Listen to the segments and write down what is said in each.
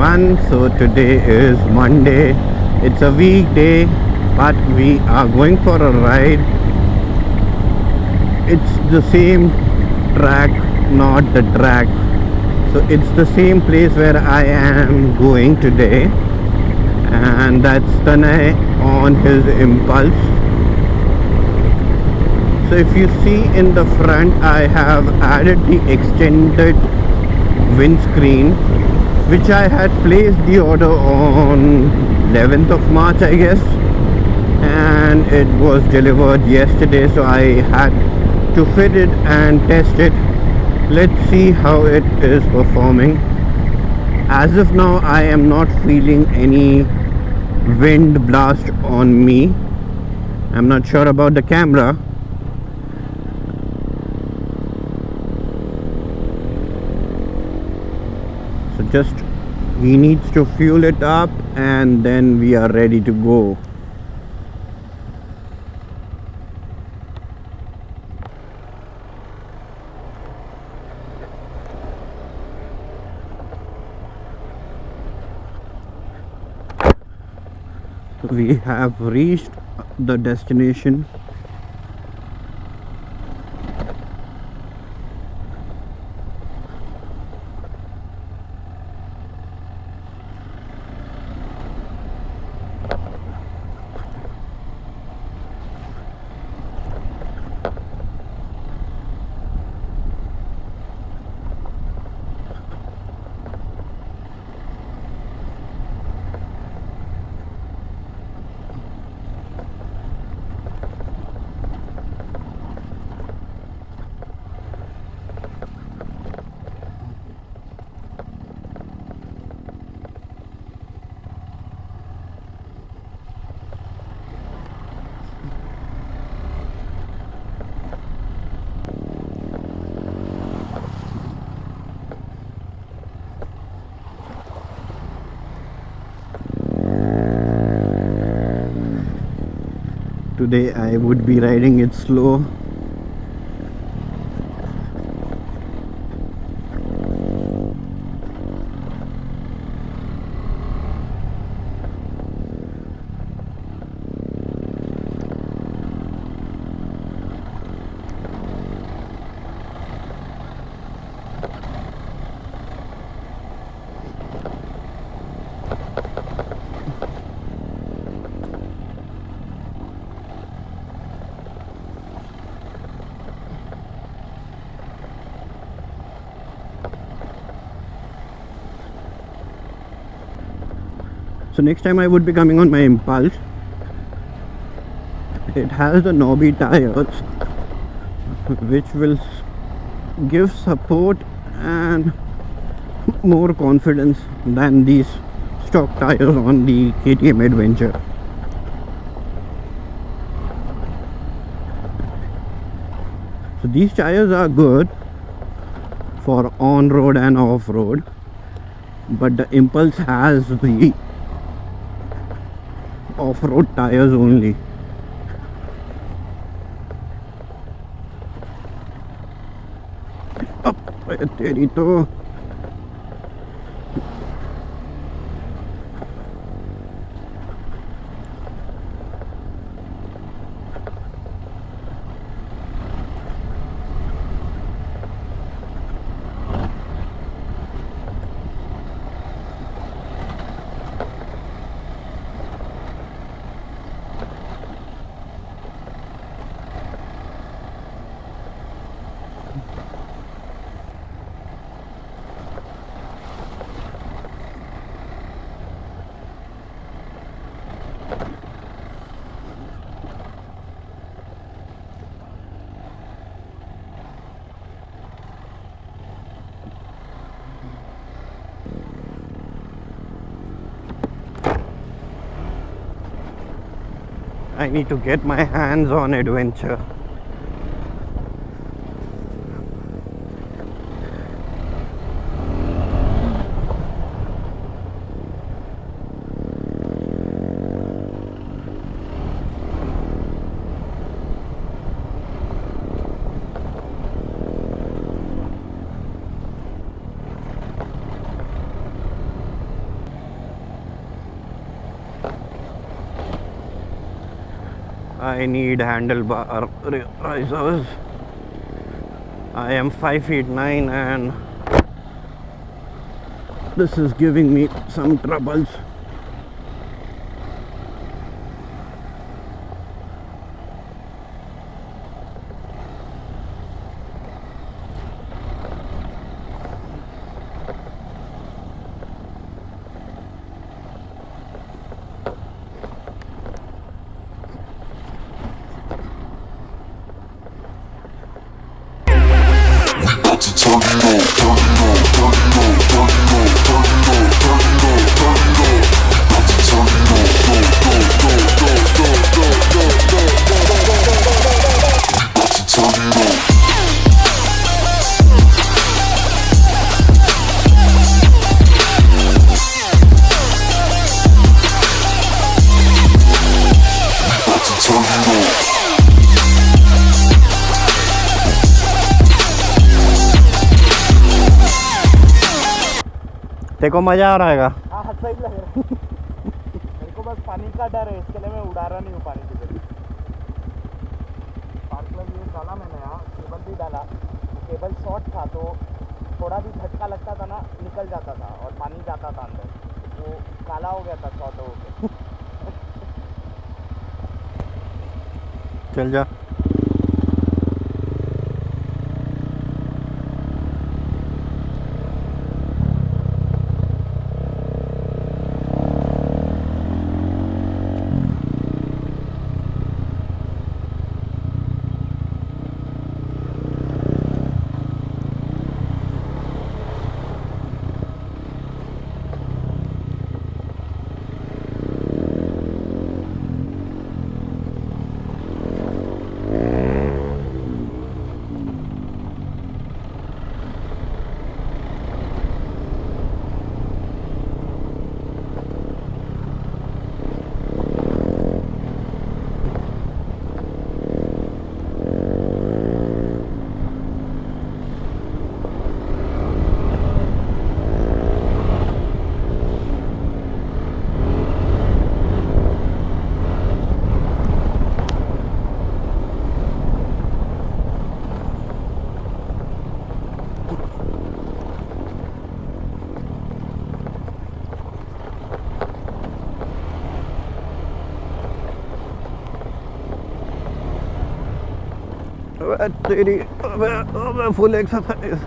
everyone. So today is Monday. It's a weekday, but we are going for a ride. It's the same track, not the track. So it's the same place where I am going today, and that's Tanay on his Impulse. So if you see in the front, I have added the extended windscreen, which I had placed the order on 11th of March, I guess, and it was delivered yesterday, so I had to fit it and test it. Let's see how it is performing. As of now, I am not feeling any wind blast on me. I'm not sure about the camera. So just he needs to fuel it up and then we are ready to go. We have reached the destination. Today I would be riding it slow. So next time I would be coming on my Impulse. It has the knobby tires, which will give support and more confidence than these stock tires on the KTM Adventure. So these tires are good for on-road and off-road, but the Impulse has the off-road tires only. Up, तेरी तो I need to get my hands on Adventure. I need handlebar risers. I am 5 feet 9 and this is giving me some troubles. तेरे को मजा आ रहा है? हाँ सही लग रहा है। मेरे को बस पानी का डर है, इसके लिए मैं उड़ा रहा नहीं हूँ पानी की जगह। स्पार्क प्लग यूज डाला मैंने, यहाँ केबल भी डाला। केबल शॉर्ट था तो थोड़ा भी झटका लगता था ना, निकल जाता था और पानी जाता था अंदर, वो काला हो गया था शॉर्ट हो गया। चल जा। तेरी फुल एक्सरसाइज।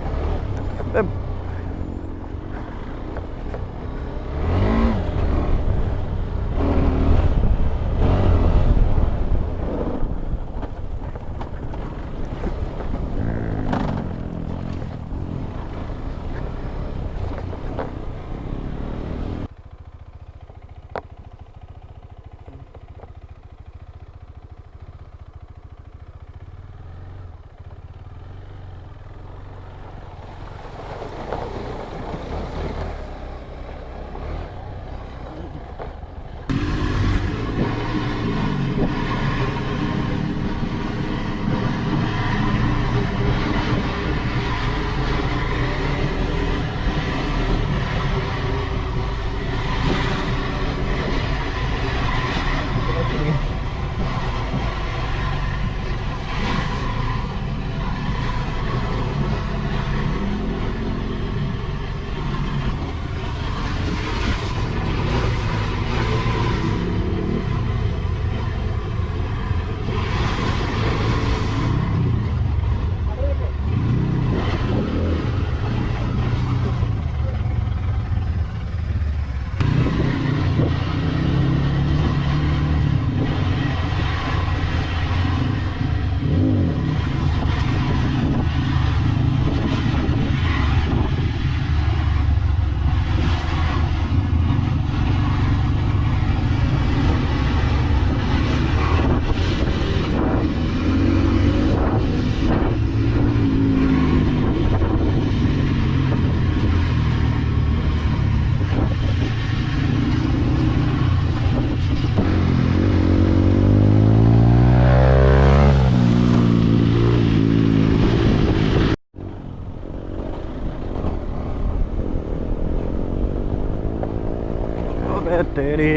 तेरी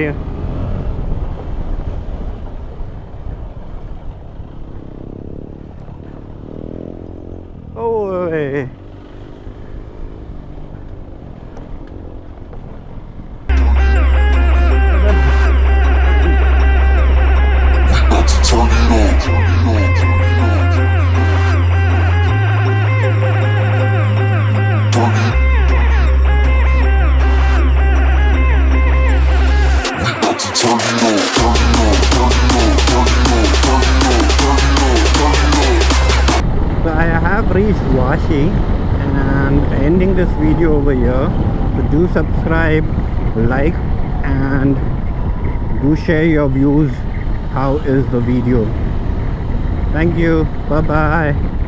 Vashi and ending this video over here. So do subscribe, like, and do share your views. How is the video? Thank you. Bye bye.